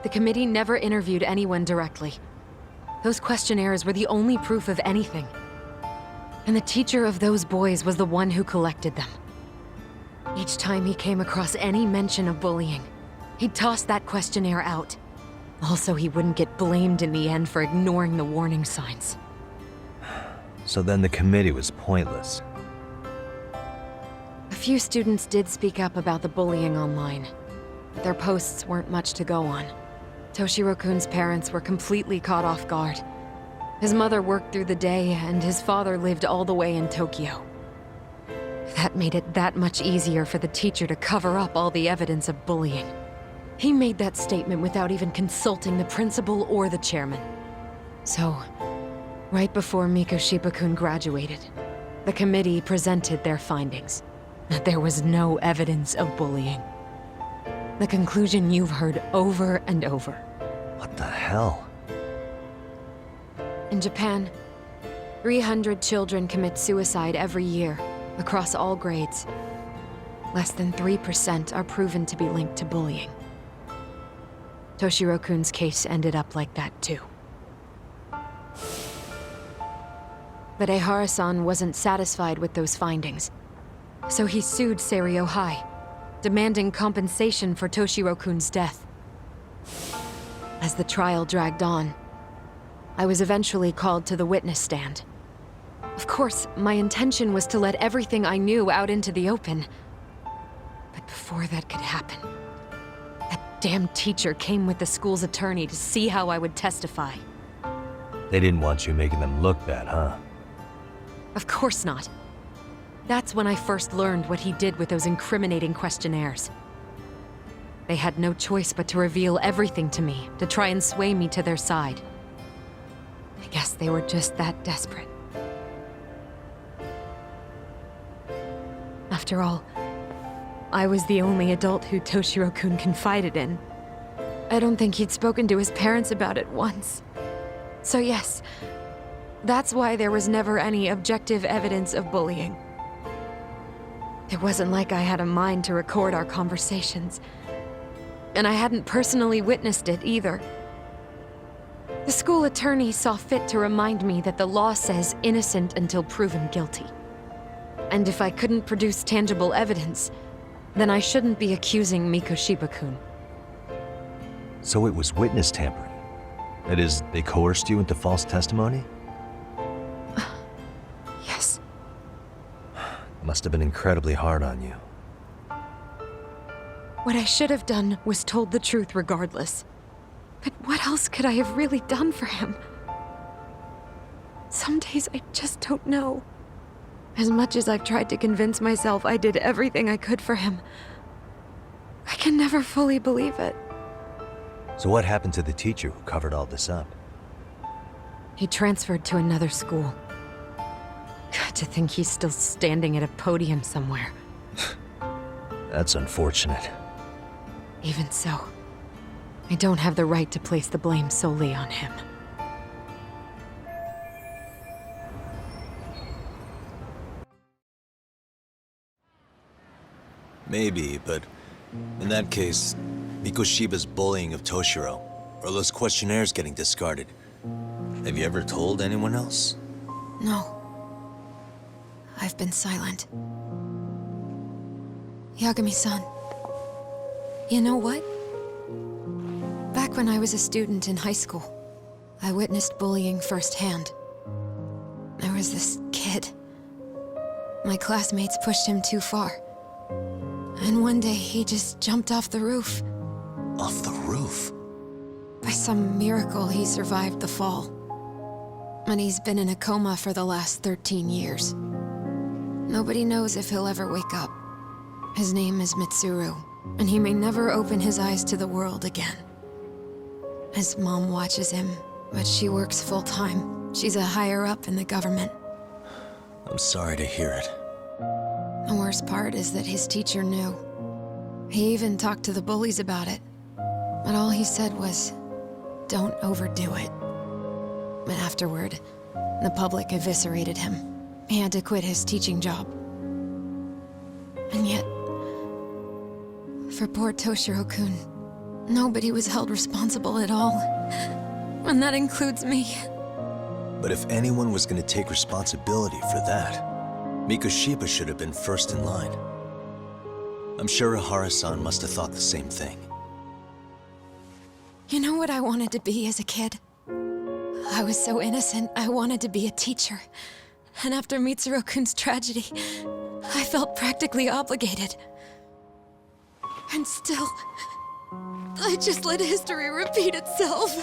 The committee never interviewed anyone directly. Those questionnaires were the only proof of anything. And the teacher of those boys was the one who collected them. Each time he came across any mention of bullying, he'd toss that questionnaire out. Also, he wouldn't get blamed in the end for ignoring the warning signs. So then the committee was pointless. A few students did speak up about the bullying online. Their posts weren't much to go on. Toshiro-kun's parents were completely caught off guard. His mother worked through the day, and his father lived all the way in Tokyo. That made it that much easier for the teacher to cover up all the evidence of bullying. He made that statement without even consulting the principal or the chairman. So, right before Mikoshiba-kun graduated, the committee presented their findings, that there was no evidence of bullying. The conclusion you've heard over and over. What the hell? In Japan, 300 children commit suicide every year, across all grades. Less than 3% are proven to be linked to bullying. Toshiro-kun's case ended up like that too. But Ehara-san wasn't satisfied with those findings, so he sued Seiryo High, demanding compensation for Toshiro-kun's death. As the trial dragged on, I was eventually called to the witness stand. Of course, my intention was to let everything I knew out into the open. But before that could happen, that damn teacher came with the school's attorney to see how I would testify. They didn't want you making them look bad, huh? Of course not. That's when I first learned what he did with those incriminating questionnaires. They had no choice but to reveal everything to me, to try and sway me to their side. I guess they were just that desperate. After all, I was the only adult who Toshiro-kun confided in. I don't think he'd spoken to his parents about it once. So yes, that's why there was never any objective evidence of bullying. It wasn't like I had a mind to record our conversations. And I hadn't personally witnessed it either. The school attorney saw fit to remind me that the law says innocent until proven guilty. And if I couldn't produce tangible evidence, then I shouldn't be accusing Mikoshiba-kun. So it was witness tampering. That is, they coerced you into false testimony? Yes. Must have been incredibly hard on you. What I should have done was told the truth regardless. But what else could I have really done for him? Some days I just don't know. As much as I've tried to convince myself I did everything I could for him, I can never fully believe it. So what happened to the teacher who covered all this up? He transferred to another school. God, to think he's still standing at a podium somewhere. That's unfortunate. Even so, I don't have the right to place the blame solely on him. Maybe, but in that case, Mikoshiba's bullying of Toshiro, or those questionnaires getting discarded. Have you ever told anyone else? No. I've been silent. Yagami-san, you know what? Back when I was a student in high school, I witnessed bullying firsthand. There was this kid. My classmates pushed him too far. And one day he just jumped off the roof. Off the roof? By some miracle, he survived the fall. And he's been in a coma for the last 13 years. Nobody knows if he'll ever wake up. His name is Mitsuru, and he may never open his eyes to the world again. His mom watches him, but she works full-time. She's a higher-up in the government. I'm sorry to hear it. The worst part is that his teacher knew. He even talked to the bullies about it. But all he said was, don't overdo it. But afterward, the public eviscerated him. He had to quit his teaching job. And yet, for poor Toshiro-kun, Nobody was held responsible at all. And that includes me. But if anyone was gonna take responsibility for that, Mikoshiba should have been first in line. I'm sure Ihara-san must have thought the same thing. You know what I wanted to be as a kid? I was so innocent, I wanted to be a teacher. And after Mitsuru-kun's tragedy, I felt practically obligated. And still, I just let history repeat itself.